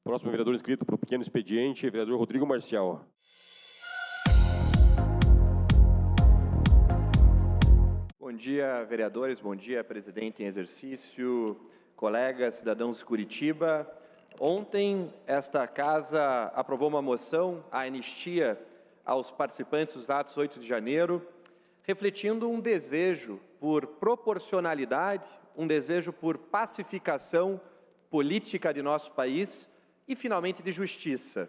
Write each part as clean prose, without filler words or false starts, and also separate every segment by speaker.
Speaker 1: Próximo vereador inscrito para o pequeno expediente, vereador Rodrigo Marcial.
Speaker 2: Bom dia, vereadores. Bom dia, presidente em exercício, colegas, cidadãos de Curitiba. Ontem, esta casa aprovou uma moção, a anistia aos participantes dos atos 8 de janeiro, refletindo um desejo por proporcionalidade, um desejo por pacificação política de nosso país e, finalmente, de justiça.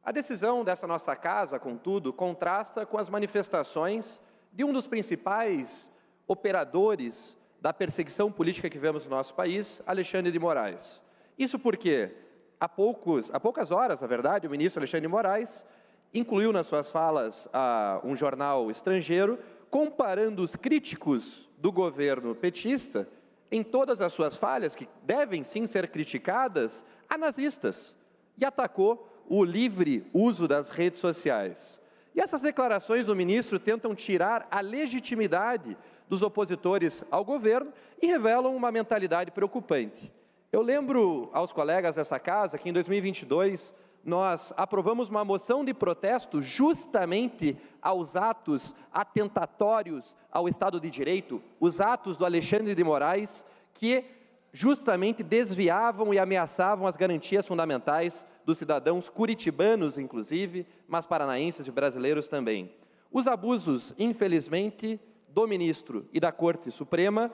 Speaker 2: A decisão dessa nossa casa, contudo, contrasta com as manifestações de um dos principais operadores da perseguição política que vemos no nosso país, Alexandre de Moraes. Isso porque, há poucas horas, na verdade, o ministro Alexandre de Moraes incluiu nas suas falas a um jornal estrangeiro, comparando os críticos do governo petista, em todas as suas falhas, que devem sim ser criticadas, a nazistas, e atacou o livre uso das redes sociais. E essas declarações do ministro tentam tirar a legitimidade dos opositores ao governo e revelam uma mentalidade preocupante. Eu lembro aos colegas dessa casa que em 2022 nós aprovamos uma moção de protesto justamente aos atos atentatórios ao Estado de Direito, os atos do Alexandre de Moraes, que justamente desviavam e ameaçavam as garantias fundamentais dos cidadãos curitibanos, inclusive, mas paranaenses e brasileiros também. Os abusos, infelizmente, do ministro e da Corte Suprema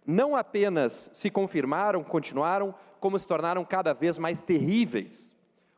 Speaker 2: não apenas se confirmaram, continuaram, como se tornaram cada vez mais terríveis.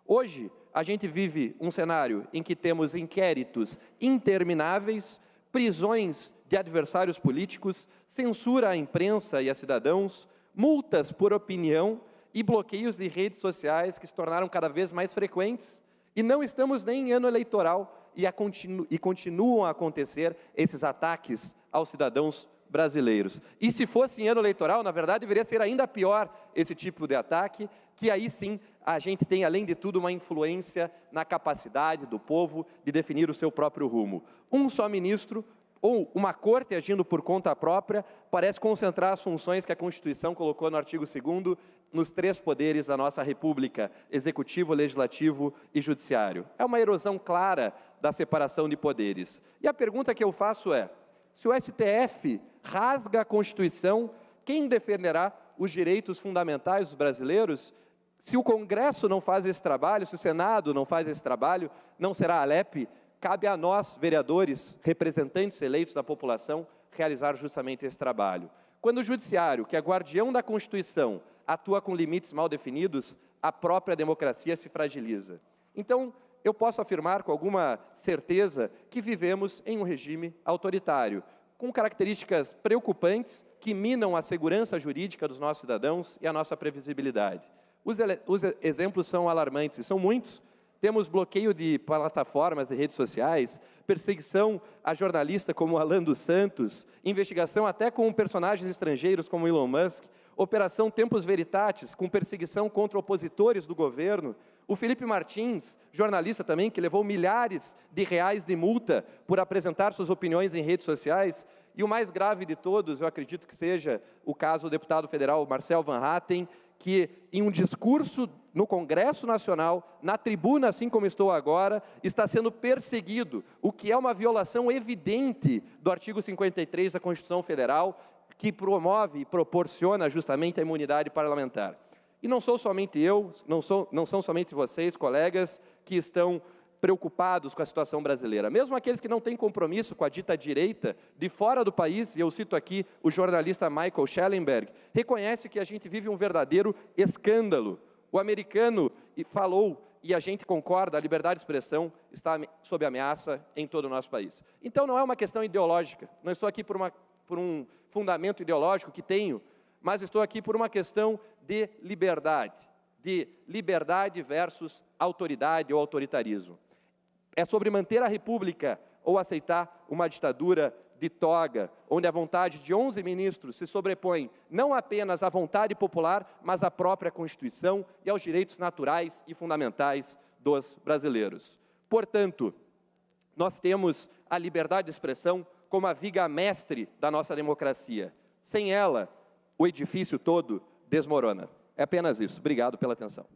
Speaker 2: Hoje, a gente vive um cenário em que temos inquéritos intermináveis, prisões de adversários políticos, censura à imprensa e a cidadãos, multas por opinião e bloqueios de redes sociais que se tornaram cada vez mais frequentes. E não estamos nem em ano eleitoral e continuam a acontecer esses ataques aos cidadãos brasileiros. E se fosse em ano eleitoral, na verdade, deveria ser ainda pior esse tipo de ataque, que aí sim a gente tem, além de tudo, uma influência na capacidade do povo de definir o seu próprio rumo. Um só ministro ou uma corte agindo por conta própria parece concentrar as funções que a Constituição colocou no artigo 2º nos 3 poderes da nossa República, executivo, legislativo e judiciário. É uma erosão clara da separação de poderes. E a pergunta que eu faço é, se o STF rasga a Constituição, quem defenderá os direitos fundamentais dos brasileiros? Se o Congresso não faz esse trabalho, se o Senado não faz esse trabalho, não será a Alep? Cabe a nós, vereadores, representantes eleitos da população, realizar justamente esse trabalho. Quando o Judiciário, que é guardião da Constituição, atua com limites mal definidos, a própria democracia se fragiliza. Então, eu posso afirmar com alguma certeza que vivemos em um regime autoritário, com características preocupantes que minam a segurança jurídica dos nossos cidadãos e a nossa previsibilidade. Os exemplos são alarmantes, e são muitos. Temos bloqueio de plataformas de redes sociais, perseguição a jornalista como Alan dos Santos, investigação até com personagens estrangeiros como Elon Musk, Operação Tempus Veritatis, com perseguição contra opositores do governo, o Felipe Martins, jornalista também, que levou milhares de reais de multa por apresentar suas opiniões em redes sociais, e o mais grave de todos, eu acredito que seja o caso do deputado federal Marcel Van Hatten, que em um discurso no Congresso Nacional, na tribuna, assim como estou agora, está sendo perseguido, o que é uma violação evidente do artigo 53 da Constituição Federal, que promove e proporciona justamente a imunidade parlamentar. E não sou somente eu, não são somente vocês, colegas, que estão preocupados com a situação brasileira. Mesmo aqueles que não têm compromisso com a dita direita, de fora do país, e eu cito aqui o jornalista Michael Schellenberg, reconhece que a gente vive um verdadeiro escândalo. O americano falou, e a gente concorda, a liberdade de expressão está sob ameaça em todo o nosso país. Então não é uma questão ideológica, não estou aqui por um fundamento ideológico que tenho, mas estou aqui por uma questão de liberdade versus autoridade ou autoritarismo. É sobre manter a República ou aceitar uma ditadura de toga, onde a vontade de 11 ministros se sobrepõe não apenas à vontade popular, mas à própria Constituição e aos direitos naturais e fundamentais dos brasileiros. Portanto, nós temos a liberdade de expressão como a viga mestre da nossa democracia. Sem ela, o edifício todo desmorona. É apenas isso. Obrigado pela atenção.